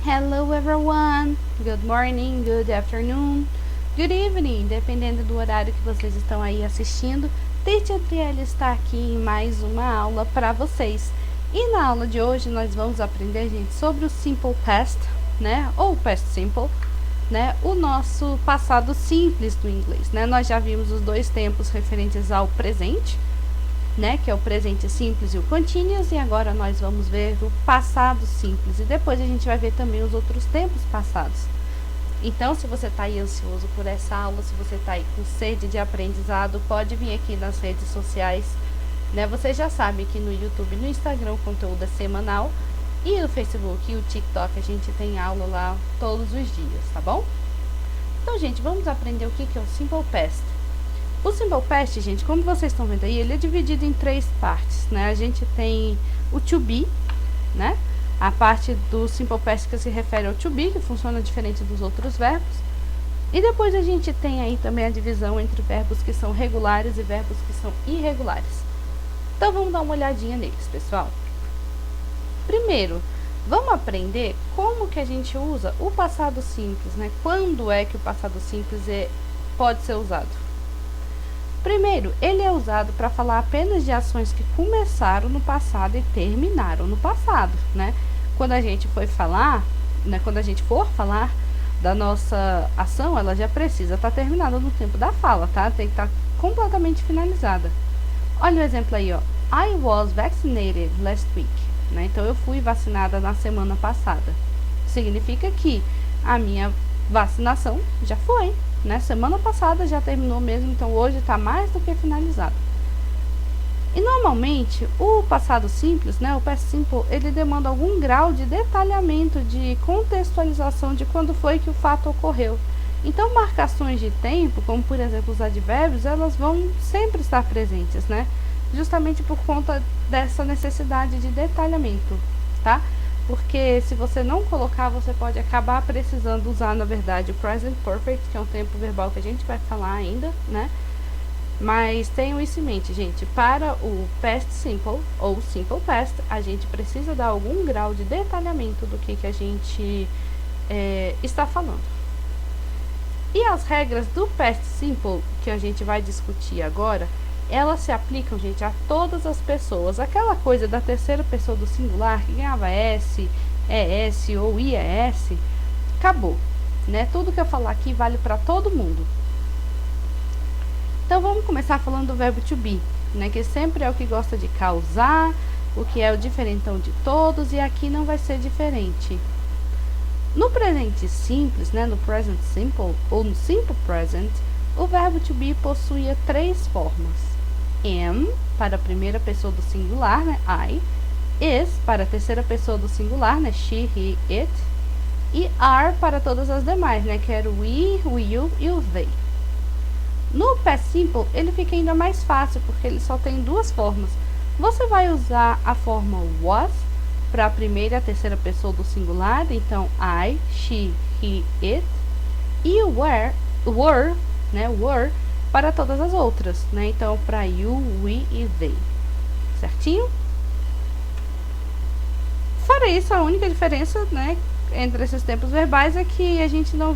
Hello everyone, good morning, good afternoon, good evening, dependendo do horário que vocês estão aí assistindo. Teacher Adriele está aqui em mais uma aula para vocês. E na aula de hoje nós vamos aprender, gente, sobre o Simple Past, né, ou Past Simple, né, o nosso passado simples do inglês, né. Nós já vimos os dois tempos referentes ao presente, né, que é o presente simples e o continuous, e agora nós vamos ver o passado simples, e depois a gente vai ver também os outros tempos passados. Então, se você está aí ansioso por essa aula, se você está aí com sede de aprendizado, pode vir aqui nas redes sociais, né, você já sabe que no YouTube e no Instagram o conteúdo é semanal, e no Facebook e o TikTok a gente tem aula lá todos os dias, tá bom? Então, gente, vamos aprender o que é o Simple Past. O Simple Past, gente, como vocês estão vendo aí, ele é dividido em três partes, né? A gente tem o to be, né? A parte do Simple Past que se refere ao to be, que funciona diferente dos outros verbos. E depois a gente tem aí também a divisão entre verbos que são regulares e verbos que são irregulares. Então, vamos dar uma olhadinha neles, pessoal. Primeiro, vamos aprender como que a gente usa o passado simples, né? Quando é que o passado simples pode ser usado? Primeiro, ele é usado para falar apenas de ações que começaram no passado e terminaram no passado, né? Quando a gente for falar da nossa ação, ela já precisa estar terminada no tempo da fala, tá? Tem que estar completamente finalizada. Olha o exemplo aí, ó. I was vaccinated last week, né? Então, eu fui vacinada na semana passada. Significa que a minha vacinação já foi, né? Semana passada já terminou mesmo, então hoje está mais do que finalizado. E normalmente o passado simples, né, o past simple, ele demanda algum grau de detalhamento, de contextualização de quando foi que o fato ocorreu. Então, marcações de tempo, como por exemplo os advérbios, elas vão sempre estar presentes, né? Justamente por conta dessa necessidade de detalhamento, tá? Porque se você não colocar, você pode acabar precisando usar, na verdade, o present perfect, que é um tempo verbal que a gente vai falar ainda, né? Mas tenham isso em mente, gente. Para o past simple ou simple past, a gente precisa dar algum grau de detalhamento do que a gente está falando. E as regras do past simple, que a gente vai discutir agora, elas se aplicam, gente, a todas as pessoas. Aquela coisa da terceira pessoa do singular, que ganhava S, ES ou IES, acabou, né? Tudo que eu falar aqui vale para todo mundo. Então, vamos começar falando do verbo to be, né? Que sempre é o que gosta de causar, o que é o diferentão de todos, e aqui não vai ser diferente. No presente simples, né? No present simple ou no simple present, o verbo to be possuía três formas. Am, para a primeira pessoa do singular, né, I. Is, para a terceira pessoa do singular, né, she, he, it. E are para todas as demais, né, que era o we, o you e o they. No past simple, ele fica ainda mais fácil, porque ele só tem duas formas. Você vai usar a forma was para a primeira e a terceira pessoa do singular, então I, she, he, it. E o were, né, were, para todas as outras, né? Então, para you, we e they. Certinho? Fora isso, a única diferença, né, entre esses tempos verbais é que a gente não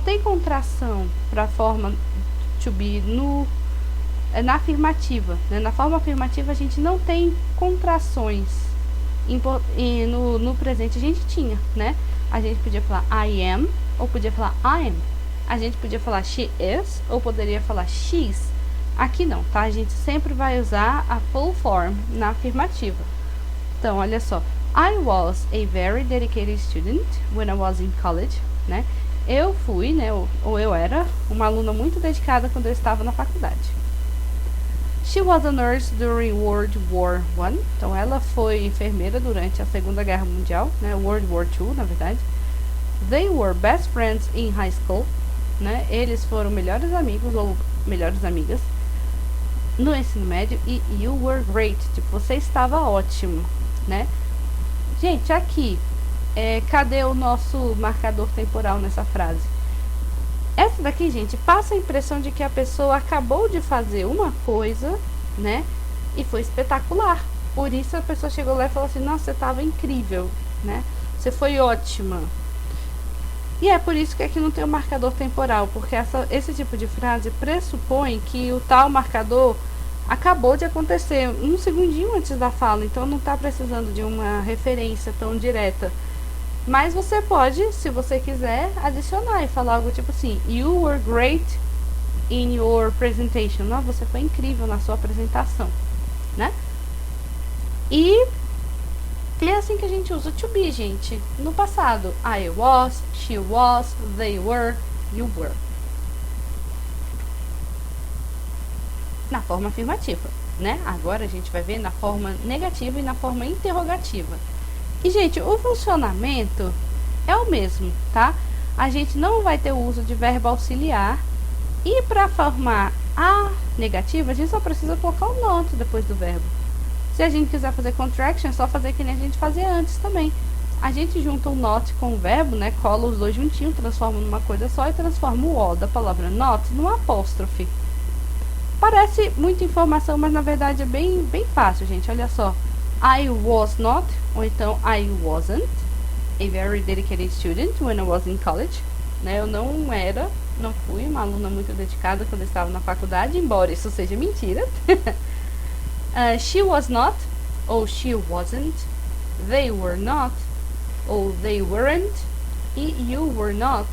tem contração para a forma to be na afirmativa, né? Na forma afirmativa a gente não tem contrações. E no presente a gente tinha, né? A gente podia falar I am ou podia falar I am. A gente podia falar she is ou poderia falar she's. Aqui não, tá? A gente sempre vai usar a full form na afirmativa. Então, olha só. I was a very dedicated student when I was in college, né? Eu fui, né, ou eu era uma aluna muito dedicada quando eu estava na faculdade. She was a nurse during World War I. Então, ela foi enfermeira durante a Segunda Guerra Mundial, né? World War II, na verdade. They were best friends in high school. Né? Eles foram melhores amigos ou melhores amigas no ensino médio. E you were great, tipo, você estava ótimo, né? Gente, aqui, cadê o nosso marcador temporal nessa frase? Essa daqui, gente, passa a impressão de que a pessoa acabou de fazer uma coisa, né? E foi espetacular. Por isso a pessoa chegou lá e falou assim, nossa, você estava incrível, né? Você você foi ótima. E é por isso que aqui não tem o marcador temporal, porque esse tipo de frase pressupõe que o tal marcador acabou de acontecer um segundinho antes da fala, então não está precisando de uma referência tão direta. Mas você pode, se você quiser, adicionar e falar algo tipo assim: You were great in your presentation. Não, você foi incrível na sua apresentação, né? E é assim que a gente usa to be, gente. No passado, I was, she was, they were, you were. Na forma afirmativa, né? Agora a gente vai ver na forma negativa e na forma interrogativa. E, gente, o funcionamento é o mesmo, tá? A gente não vai ter o uso de verbo auxiliar. E para formar a negativa, a gente só precisa colocar o not depois do verbo. Se a gente quiser fazer contraction, é só fazer que nem a gente fazia antes também. A gente junta o not com o verbo, né? Cola os dois juntinhos, transforma numa coisa só e transforma o O da palavra not numa apóstrofe. Parece muita informação, mas na verdade é bem fácil, gente. Olha só. I was not, ou então I wasn't a very dedicated student when I was in college. Né? Eu não fui uma aluna muito dedicada quando eu estava na faculdade, embora isso seja mentira. She was not, ou she wasn't. They were not, ou they weren't. E you were not,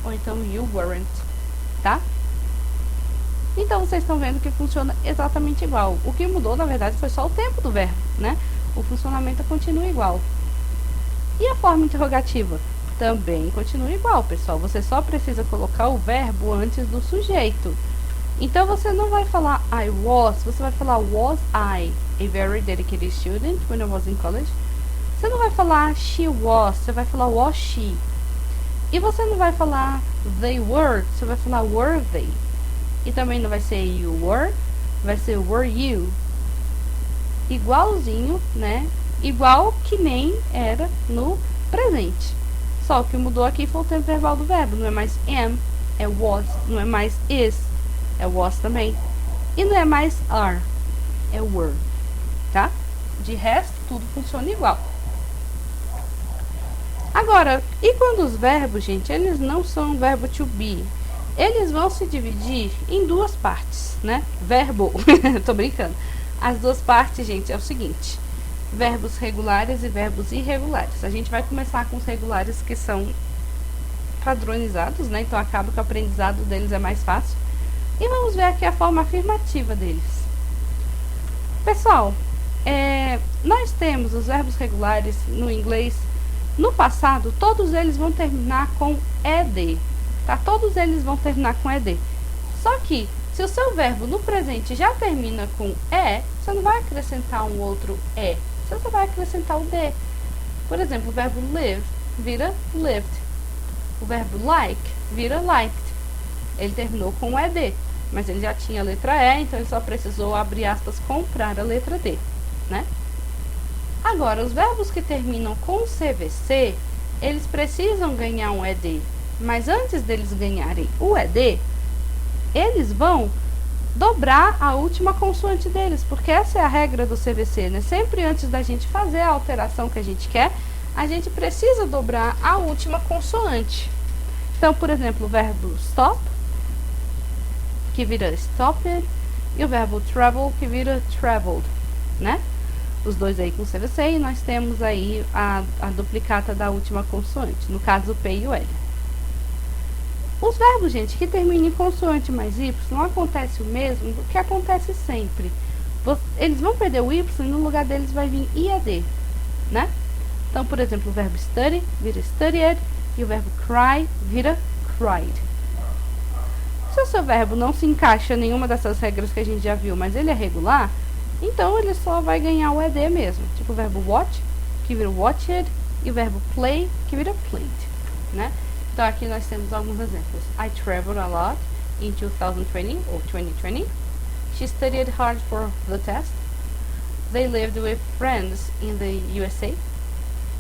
ou então you weren't. Tá? Então vocês estão vendo que funciona exatamente igual. O que mudou, na verdade, foi só o tempo do verbo, né? O funcionamento continua igual. E a forma interrogativa? Também continua igual, pessoal. Você só precisa colocar o verbo antes do sujeito. Então você não vai falar I was, você vai falar was I a very dedicated student when I was in college. Você não vai falar she was, você vai falar was she. E você não vai falar they were, você vai falar were they. E também não vai ser you were, vai ser were you. Igualzinho, né? Igual que nem era no presente. Só que mudou aqui foi o tempo verbal do verbo. Não é mais am, é was. Não é mais is, é was também. E não é mais are, é were. Tá? De resto, tudo funciona igual. Agora, e quando os verbos, gente, eles não são verbo to be? Eles vão se dividir em duas partes, né? Verbo, tô brincando. As duas partes, gente, é o seguinte: verbos regulares e verbos irregulares. A gente vai começar com os regulares, que são padronizados, né? Então acaba que o aprendizado deles é mais fácil. E vamos ver aqui a forma afirmativa deles. Pessoal, nós temos os verbos regulares no inglês. No passado, todos eles vão terminar com ed. Tá? Todos eles vão terminar com ed. Só que, se o seu verbo no presente já termina com e, você não vai acrescentar um outro e. Você só vai acrescentar o d. Por exemplo, o verbo live vira lived. O verbo like vira liked. Ele terminou com ed, mas ele já tinha a letra e, então ele só precisou, abrir aspas, comprar a letra d, né? Agora, os verbos que terminam com CVC, eles precisam ganhar um ed. Mas antes deles ganharem o ed, eles vão dobrar a última consoante deles, porque essa é a regra do CVC, né? Sempre antes da gente fazer a alteração que a gente quer, a gente precisa dobrar a última consoante. Então, por exemplo, o verbo stop, que vira stopped, e o verbo travel, que vira traveled, né? Os dois aí com CVC, e nós temos aí a duplicata da última consoante, no caso o P e o L. Os verbos, gente, que terminam em consoante mais Y, não acontece o mesmo do que acontece sempre. Eles vão perder o Y e no lugar deles vai vir IAD, né? Então, por exemplo, o verbo study vira studied e o verbo cry vira cried. Se o seu verbo não se encaixa em nenhuma dessas regras que a gente já viu, mas ele é regular, então ele só vai ganhar o ED mesmo. Tipo o verbo watch, que vira watched, e o verbo play, que vira played, né? Então aqui nós temos alguns exemplos. I traveled a lot in 2020 or 2020. She studied hard for the test. They lived with friends in the USA.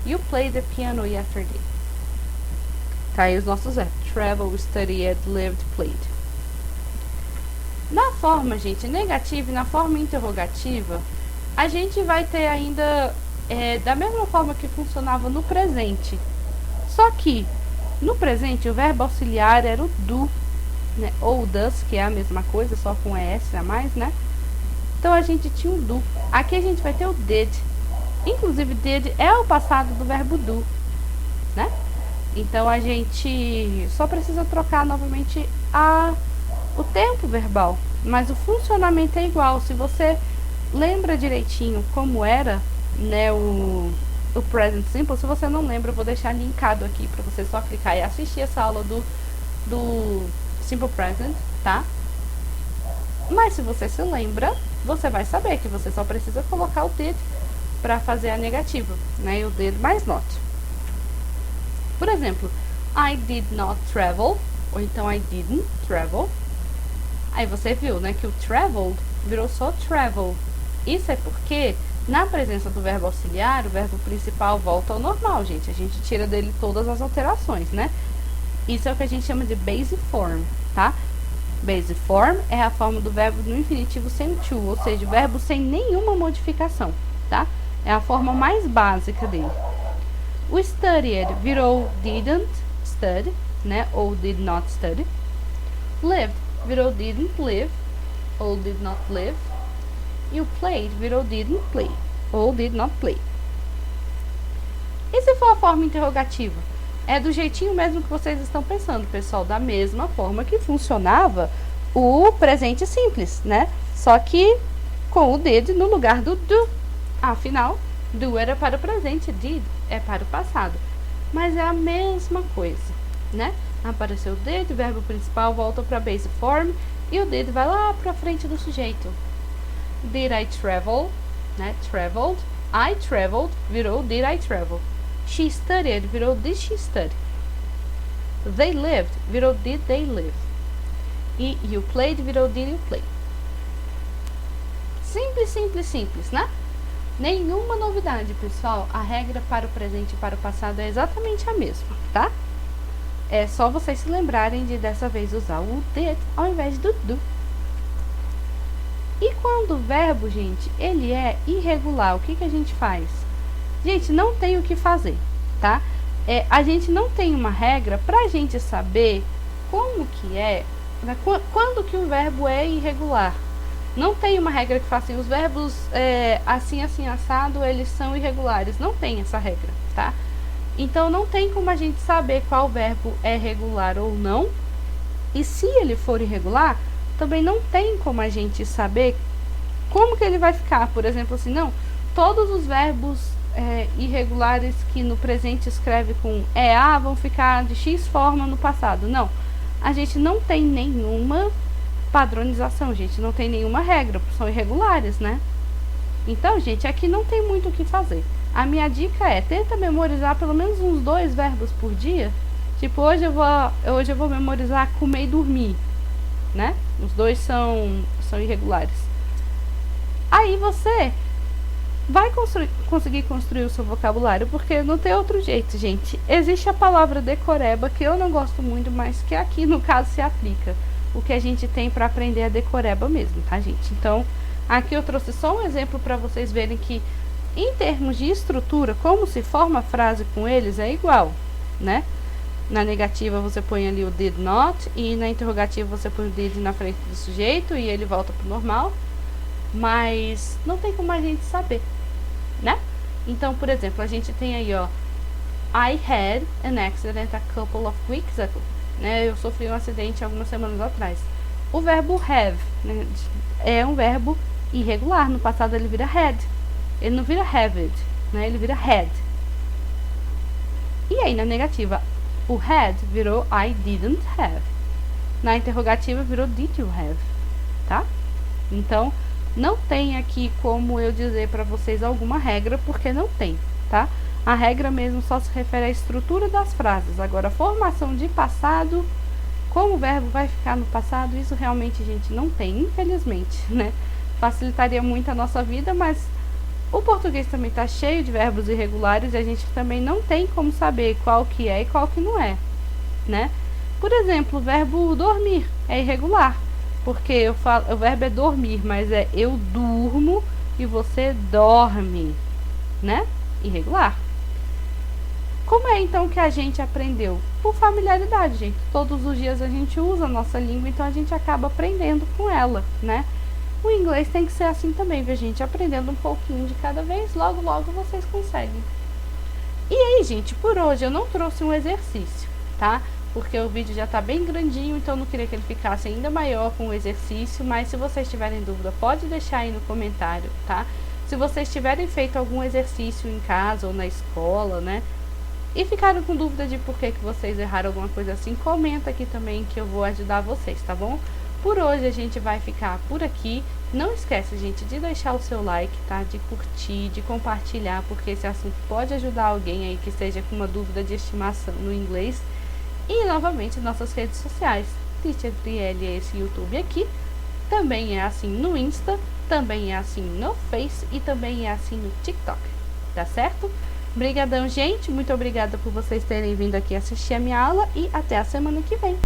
You played the piano yesterday. Tá aí os nossos verbos. Travel, studied, lived, played. Na forma, gente, negativa e na forma interrogativa, a gente vai ter ainda da mesma forma que funcionava no presente. Só que no presente o verbo auxiliar era o do, né? Ou does, que é a mesma coisa, só com S a mais, né? Então a gente tinha o do. Aqui a gente vai ter o did. Inclusive did é o passado do verbo do, né? Então a gente só precisa trocar novamente o tempo verbal, mas o funcionamento é igual. Se você lembra direitinho como era, né, o present simple, se você não lembra, eu vou deixar linkado aqui para você só clicar e assistir essa aula do simple present, tá? Mas se você se lembra, você vai saber que você só precisa colocar o did para fazer a negativa, né, e o did mais not. Por exemplo, I did not travel, ou então I didn't travel. Aí você viu, né, que o traveled virou só travel. Isso é porque, na presença do verbo auxiliar, o verbo principal volta ao normal, gente. A gente tira dele todas as alterações, né? Isso é o que a gente chama de base form, tá? Base form é a forma do verbo no infinitivo sem o to, ou seja, o verbo sem nenhuma modificação, tá? É a forma mais básica dele. O studied virou didn't study, né? Ou did not study. Lived virou didn't live, ou did not live. E o played virou didn't play, ou did not play. E se for a forma interrogativa? É do jeitinho mesmo que vocês estão pensando, pessoal, da mesma forma que funcionava o presente simples, né? Só que com o did no lugar do do. Afinal, do era para o presente, did é para o passado. Mas é a mesma coisa, né? Apareceu o did, o verbo principal volta para base form e o did vai lá para frente do sujeito. Did I travel, né? Traveled. I traveled virou did I travel. She studied virou did she study. They lived virou did they live. E you played virou did you play. Simples, simples, simples, né? Nenhuma novidade, pessoal. A regra para o presente e para o passado é exatamente a mesma, tá? É só vocês se lembrarem de dessa vez usar o did ao invés do do. E quando o verbo, gente, ele é irregular, o que a gente faz? Gente, não tem o que fazer, tá? A gente não tem uma regra pra gente saber como que é, né, quando que o verbo é irregular. Não tem uma regra que faça assim, os verbos assim, assim, assado, eles são irregulares. Não tem essa regra, tá? Então, não tem como a gente saber qual verbo é regular ou não. E se ele for irregular, também não tem como a gente saber como que ele vai ficar. Por exemplo, assim, não, todos os verbos irregulares que no presente escreve com EA vão ficar de X forma no passado. Não, a gente não tem nenhuma padronização, gente, não tem nenhuma regra, são irregulares, né? Então, gente, aqui não tem muito o que fazer. A minha dica é, tenta memorizar pelo menos uns 2 verbos por dia. Tipo, hoje eu vou memorizar comer e dormir, né? Os dois são irregulares. Aí você vai conseguir construir o seu vocabulário, porque não tem outro jeito, gente. Existe a palavra decoreba, que eu não gosto muito, mas que aqui no caso se aplica. O que a gente tem para aprender é decoreba mesmo, tá, gente? Então, aqui eu trouxe só um exemplo para vocês verem que, em termos de estrutura, como se forma a frase com eles é igual, né? Na negativa você põe ali o did not, e na interrogativa você põe o did na frente do sujeito e ele volta pro normal. Mas não tem como a gente saber, né? Então, por exemplo, a gente tem aí, ó, I had an accident a couple of weeks ago. Né, eu sofri um acidente algumas semanas atrás. O verbo have, né, é um verbo irregular. No passado ele vira had. Ele não vira haved, né, ele vira had. E aí na negativa, o had virou I didn't have. Na interrogativa virou did you have, tá? Então, não tem aqui como eu dizer para vocês alguma regra, porque não tem, tá? A regra mesmo só se refere à estrutura das frases. Agora, a formação de passado, como o verbo vai ficar no passado, isso realmente, gente, não tem, infelizmente, né? Facilitaria muito a nossa vida, mas o português também está cheio de verbos irregulares e a gente também não tem como saber qual que é e qual que não é, né? Por exemplo, o verbo dormir é irregular, porque o verbo é dormir, mas é eu durmo e você dorme, né? irregular. Como é então que a gente aprendeu? Por familiaridade, gente. Todos os dias a gente usa a nossa língua, então a gente acaba aprendendo com ela, né? O inglês tem que ser assim também, viu, gente? Aprendendo um pouquinho de cada vez, logo, logo vocês conseguem. E aí, gente, por hoje eu não trouxe um exercício, tá? Porque o vídeo já tá bem grandinho, então eu não queria que ele ficasse ainda maior com o exercício, mas se vocês tiverem dúvida, pode deixar aí no comentário, tá? Se vocês tiverem feito algum exercício em casa ou na escola, né? E ficaram com dúvida de por que vocês erraram alguma coisa assim, comenta aqui também que eu vou ajudar vocês, tá bom? Por hoje a gente vai ficar por aqui. Não esquece, gente, de deixar o seu like, tá? De curtir, de compartilhar, porque esse assunto pode ajudar alguém aí que esteja com uma dúvida de estimação no inglês. E novamente nossas redes sociais. Teacher Adriele é esse YouTube aqui. Também é assim no Insta, também é assim no Face e também é assim no TikTok. Tá certo? Brigadão, gente. Muito obrigada por vocês terem vindo aqui assistir a minha aula e até a semana que vem.